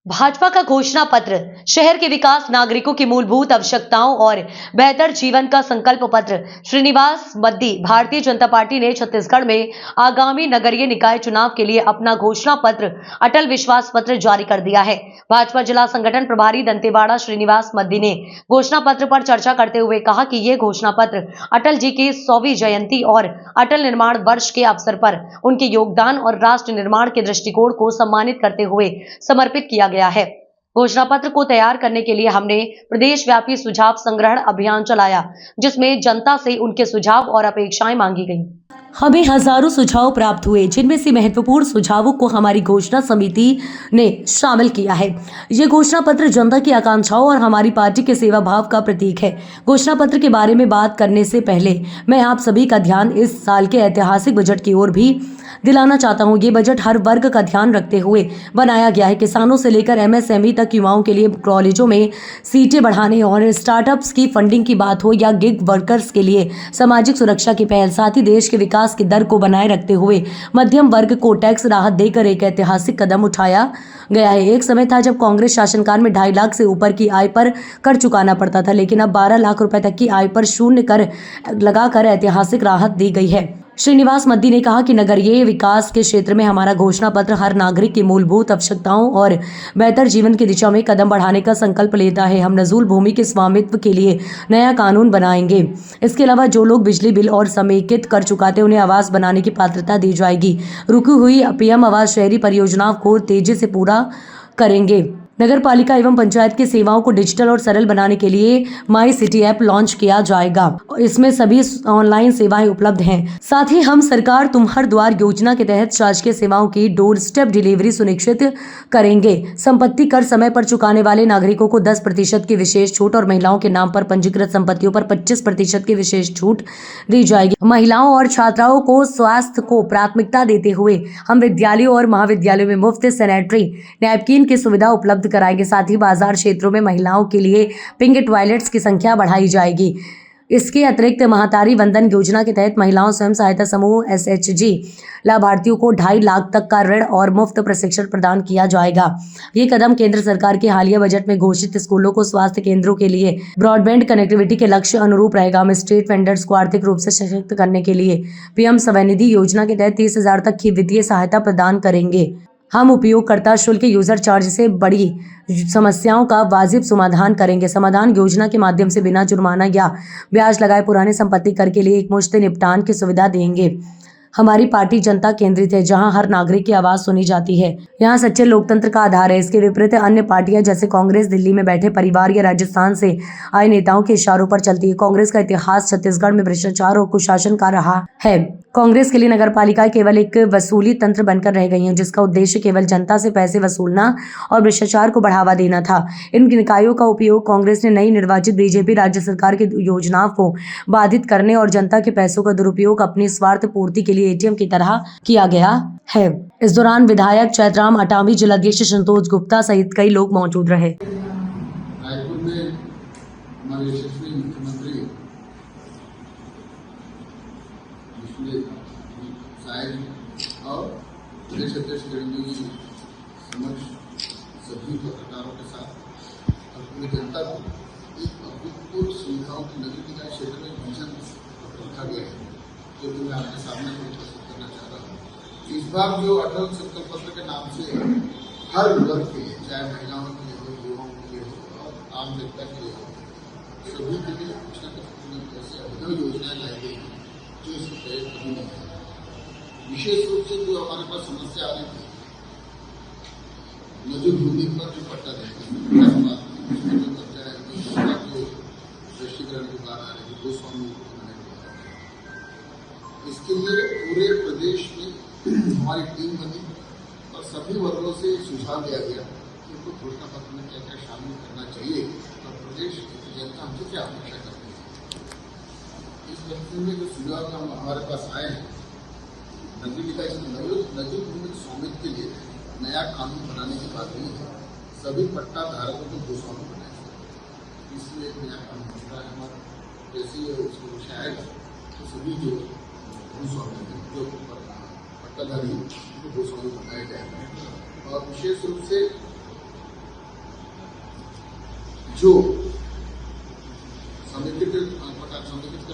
भाजपा का घोषणा पत्र शहर के विकास, नागरिकों की मूलभूत आवश्यकताओं और बेहतर जीवन का संकल्प पत्र। श्रीनिवास मद्दी। भारतीय जनता पार्टी ने छत्तीसगढ़ में आगामी नगरीय निकाय चुनाव के लिए अपना घोषणा पत्र, अटल विश्वास पत्र जारी कर दिया है। भाजपा जिला संगठन प्रभारी दंतेवाड़ा श्रीनिवास मद्दी ने घोषणा पत्र पर चर्चा करते हुए कहा कि यह घोषणा पत्र अटल जी की 100वीं जयंती और अटल निर्माण वर्ष के अवसर पर उनके योगदान और राष्ट्र निर्माण के दृष्टिकोण को सम्मानित करते हुए समर्पित किया गया है। घोषणा पत्र को तैयार करने के लिए हमने प्रदेश व्यापी सुझाव संग्रहण अभियान चलाया, जिसमें जनता से उनके सुझाव और अपेक्षाएं मांगी गईं। हमें हजारों सुझाव प्राप्त हुए, जिनमें से महत्वपूर्ण सुझावों को हमारी घोषणा समिति ने शामिल किया है। ये घोषणा पत्र जनता की आकांक्षाओं और हमारी पार्टी के सेवा भाव का प्रतीक है। घोषणा पत्र के बारे में बात करने से पहले मैं आप सभी का ध्यान इस साल के ऐतिहासिक बजट की ओर भी दिलाना चाहता हूँ। ये बजट हर वर्ग का ध्यान रखते हुए बनाया गया है। किसानों से लेकर एमएसएमई तक, युवाओं के लिए कॉलेजों में सीटें बढ़ाने और स्टार्टअप्स की फंडिंग की बात हो या गिग वर्कर्स के लिए सामाजिक सुरक्षा की पहल, साथ ही देश के विकास की दर को बनाए रखते हुए मध्यम वर्ग को टैक्स राहत देकर एक ऐतिहासिक कदम उठाया गया है। एक समय था जब कांग्रेस शासनकाल में 2.5 लाख से ऊपर की आय पर कर चुकाना पड़ता था, लेकिन अब 12 लाख रुपए तक की आय पर शून्य कर लगाकर ऐतिहासिक राहत दी गई है। श्रीनिवास मद्दी ने कहा कि नगरीय विकास के क्षेत्र में हमारा घोषणा पत्र हर नागरिक की मूलभूत आवश्यकताओं और बेहतर जीवन की दिशा में कदम बढ़ाने का संकल्प लेता है। हम नजूल भूमि के स्वामित्व के लिए नया कानून बनाएंगे। इसके अलावा जो लोग बिजली बिल और समेकित कर चुकाते उन्हें आवास बनाने की पात्रता दी जाएगी। रुकी हुई पीएम आवास शहरी परियोजनाओं को तेजी से पूरा करेंगे। नगर पालिका एवं पंचायत की सेवाओं को डिजिटल और सरल बनाने के लिए माई सिटी ऐप लॉन्च किया जाएगा। इसमें सभी ऑनलाइन सेवाएं उपलब्ध हैं। साथ ही हम सरकार तुम्हार द्वार योजना के तहत शासकीय सेवाओं की डोर स्टेप डिलीवरी सुनिश्चित करेंगे। संपत्ति कर समय पर चुकाने वाले नागरिकों को 10% की विशेष छूट और महिलाओं के नाम पर पंजीकृत संपत्तियों पर 25% की विशेष छूट दी जाएगी। महिलाओं और छात्राओं को स्वास्थ्य को प्राथमिकता देते हुए हम विद्यालयों और महाविद्यालयों में मुफ्त सैनिटरी नैपकिन की सुविधा उपलब्ध कराएंगे। साथ ही बाजार क्षेत्रों में महिलाओं के लिए पिंक टॉयलेट्स की संख्या बढ़ाई जाएगी। इसके अतिरिक्त महातारी वंदन योजना के तहत महिलाओं स्वयं सहायता समूह SHG लाभार्थियों को 2.5 लाख तक का ऋण और मुफ्त प्रशिक्षण प्रदान किया जाएगा। ये कदम केंद्र सरकार के हालिया बजट में घोषित स्कूलों को स्वास्थ्य केंद्रों के लिए ब्रॉडबैंड कनेक्टिविटी के लक्ष्य अनुरूप रहेगा। हम स्ट्रीट वेंडर्स को आर्थिक रूप से सशक्त करने के लिए पीएम स्वनिधि योजना के तहत 30,000 तक की वित्तीय सहायता प्रदान करेंगे। हम उपयोगकर्ता शुल्क यूजर चार्ज से बड़ी समस्याओं का वाजिब समाधान करेंगे। समाधान योजना के माध्यम से बिना जुर्माना या ब्याज लगाए पुराने संपत्ति कर के लिए एकमुश्त निपटान की सुविधा देंगे। हमारी पार्टी जनता केंद्रित है, जहां हर नागरिक की आवाज सुनी जाती है। यहाँ सच्चे लोकतंत्र का आधार है। इसके विपरीत अन्य पार्टियां जैसे कांग्रेस दिल्ली में बैठे परिवार या राजस्थान से आए नेताओं के इशारों पर चलती है। कांग्रेस का इतिहास छत्तीसगढ़ में भ्रष्टाचार और कुशासन का रहा है। कांग्रेस के लिए नगर पालिकाएं केवल एक वसूली तंत्र बनकर रह गई हैं, जिसका उद्देश्य केवल जनता से पैसे वसूलना और भ्रष्टाचार को बढ़ावा देना था। इन निकायों का उपयोग कांग्रेस ने नई निर्वाचित बीजेपी राज्य सरकार की योजनाओं को बाधित करने और जनता के पैसों का दुरुपयोग अपनी स्वार्थ पूर्ति के लिए ATM की तरह किया गया है। इस दौरान विधायक चैतराम अटावी, जिलाध्यक्ष संतोष गुप्ता सहित कई लोग मौजूद रहे। रायपुर में हमारे यशस्वी मुख्यमंत्री और प्रदेश अध्यक्ष गिरिंदर जी समक्ष सभी पत्रकारों के साथ और पूरी जनता को एक अभूतपूर्व सुविधाओं की नगरीय निकाय क्षेत्र में विजन रखा गया है, जो कि मैं आपके सामने प्रस्तुत करना चाह रहा हूँ। इस बार जो अटल संकल्प पत्र के नाम से हर वर्ग के लिए, चाहे महिलाओं के लिए हो, युवाओं के लिए हो और आम जनता के लिए हो, सभी के लिए कुछ न कुछ ऐसी अभिनव योजनाएं लाई गई हैं जो इसके तहत कभी नहीं है। विशेष रूप से जो हमारे पास समस्या आ रही थी, नजूल भूमि पर जो पट्टा देते हैं, जो दृष्टिकरण की बात आ रही है, गोस्वामी इसके लिए पूरे प्रदेश में हमारी टीम बनी और सभी वर्गों से सुझाव दिया गया कि उनको घोषणा पत्र में क्या क्या शामिल करना चाहिए और प्रदेश की जनता हमसे क्या अपेक्षा करती है। इस वक्त में जो सुझाव हमारे पास आए हैं, नगरीय निकाय नजूल भूमि स्वामित्व के लिए नया कानून बनाने की बात हुई है। सभी पट्टा धारकों को गोस्वामी बनाया जाए, इसलिए एक नया कानून बन रहा है हमारा। जैसे उसको शायद तो सभी जो भूस्वामी जो पट्टाधारी उनको गोस्वामी बनाया जाएगा और विशेष रूप से जो समेकित कर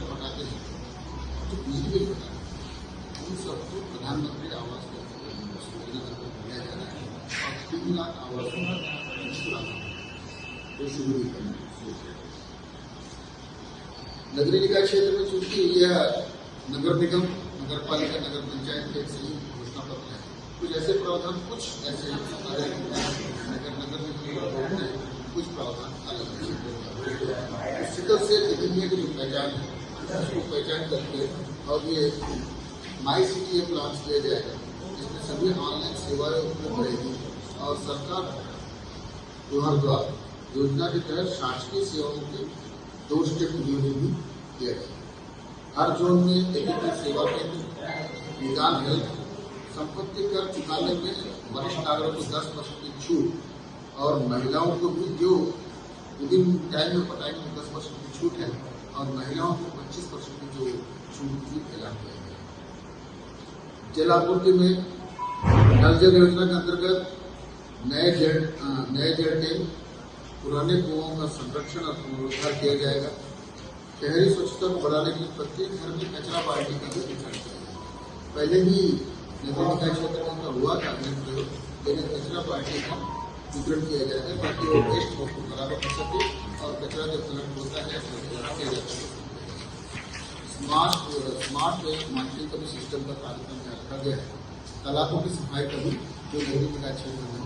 पटाते हैं, जो बिजली बिल पटाते हैं, उन सबको प्रधानमंत्री आवास योजना दिया जा रहा है और 3 लाख आवासों को शुरू करना है। नगरीय निकाय क्षेत्र में चूंकि यह नगर निगम, नगर पालिका, नगर पंचायत के एक संयुक्त घोषणा पत्र है, कुछ ऐसे प्रावधान, कुछ ऐसे नगर निगम में कुछ प्रावधान अलग है। सिकल सेल एनीमिया की जो पहचान है, उसको पहचान करके और ये माई सिटी ऐप लॉन्च किया जाएगा, जिसमें सभी ऑनलाइन सेवाएं उपलब्ध रहेगी और सरकार द्वारा योजना के तहत शासकीय सेवाओं के 2 स्टेप नियोजन भी किया जाएगा। हर जोन में एकीकृत सेवा केंद्र, निदान हेल्थ, संपत्ति कर चुकाने में वरिष्ठ नागरिकों को 10% की छूट और महिलाओं को भी जो विदिन टाइम में पटाने में 10% की छूट है और महिलाओं को 25% की जो छूट भी ऐलान किया गया। जल आपूर्ति में नल जल योजना के अंतर्गत नए जल टैंक, पुराने कुओं का संरक्षण और पुनरुद्धार किया जाएगा। शहरी स्वच्छता को बढ़ाने के लिए प्रत्येक घर में कचरा बाल्टी का भी वितरण किया जाएगा। पहले भी नगर निकाय क्षेत्र में उनका हुआ था प्रयोग, लेकिन कचरा बाल्टी का वितरण किया जाएगा ताकि वो वेस्ट को बराबर कर सके और कचरा जब कलेक्ट होता है किया जाता है। स्मार्ट मॉनिटरिंग का भी सिस्टम का कार्यक्रम रखा गया है। तालाबों की सफाई का भी जो नगर निकाय क्षेत्र में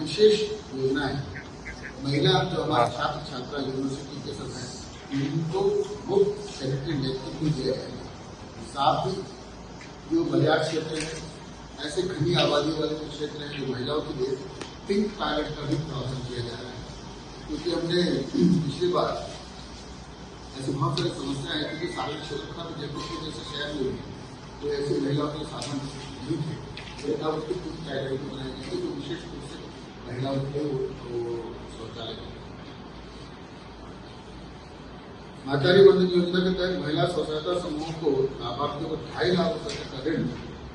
विशेष योजना है। महिला जो हमारे छात्र छात्रा यूनिवर्सिटी के सब है, उनको मुफ्त सैनिटरी नैपकिन भी दिया जाएगा। साथ ही जो बाजार क्षेत्र है, ऐसे घनी आबादी वाले क्षेत्र हैं जो महिलाओं के लिए पिंक टॉयलेट का भी प्रावधान किया जा रहा है, क्योंकि हमने पिछली बार ऐसे बहुत सारी समस्याएं आई थी कि सार्वजनिक सुरक्षा में जयपुर के जैसे शहर में तो ऐसी महिलाओं के साधन नहीं थे, लेकिन अब उसके कुछ टॉयलेट बनाए जाएंगे जो विशेष रूप से महिलाओं के शौचालय। महतारी वंदन योजना के तहत महिला स्वसहायता समूह को लाभार्थियों को 2.5 लाख रुपए का ऋण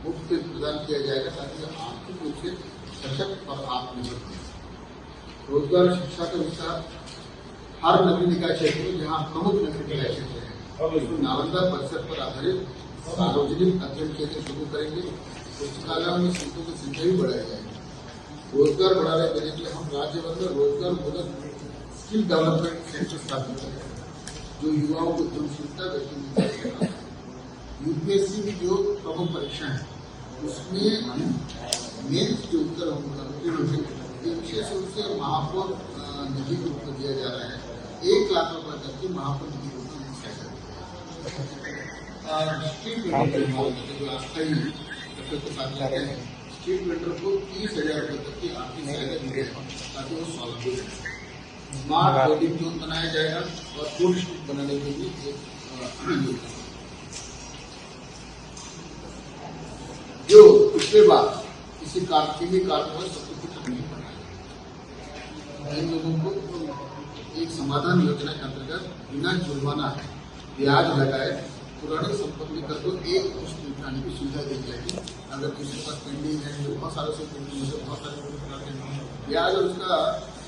मुफ्त प्रदान किया जाएगा ताकि आर्थिक रूप से सशक्त और आत्मनिर्भर बने। रोजगार शिक्षा का विस्तार हर नगरीय निकाय क्षेत्र में जहाँ प्रमुख नगरीय निकाय क्षेत्र है, नालंदा परिसर पर आधारित सार्वजनिक अध्ययन केंद्र शुरू करेंगे। पुस्तकालयों में सीटों की संख्या भी बढ़ाई जाएगी। रोजगार बढ़ाने देने के लिए हम राज्य भर में रोजगार मूलक स्किल डेवलपमेंट सेंटर स्थापित करेंगे, जो युवाओं को उद्यमशीलता गतिविधियां। यूपीएससी की जो प्रमुख परीक्षा है उसमें मेन्स के उत्तर विशेष रूप से महापौर निधि के रूप में दिया जा रहा है। 1 लाख रुपए तक की महापौर निधि के रूप में स्ट्रीट वेंडर जो अस्थायी के साथ जाते हैं, स्ट्रीट वेंडर को 30,000 रुपए तक की आर्थिक सहायता दी जाएगी ताकि वो स्वावलंबी बने। स्मार्ट वेडिंग जोन बनाया जाएगा और फूड स्ट्रीट बनाने के लिए एक जो पिछले बार किसी किसी कारण सबको कुछ नहीं पड़ा है, इन लोगों को एक समाधान योजना के अंतर्गत बिना जुर्माना ब्याज लगाए पुरानी संपत्ति कर को एक पुष्ट निपटाने की सुविधा दी जाएगी। अगर किसी पास पेंडिंग है, जो बहुत सारे से पेंडिंग है, बहुत सारे ब्याज और उसका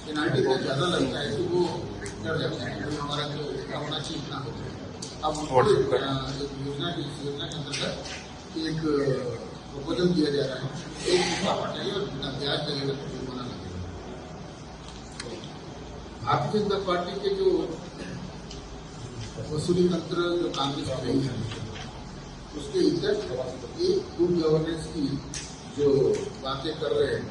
पेनाल्टी का ज्यादा लगता है तो वो कर जाते हैं, हमारा जो इसका होना चाहिए इतना हो जाए। अब योजना के अंतर्गत एक प्रपोजल दिया जा रहा है, एक हिस्सा हटाइए और बिना ब्याज लगेगा तो जुर्माना लगेगा। भारतीय जनता पार्टी के जो वसूली तंत्र जो कांग्रेस रही है उसके इतर एक गुड गवर्नेंस की जो बातें कर रहे हैं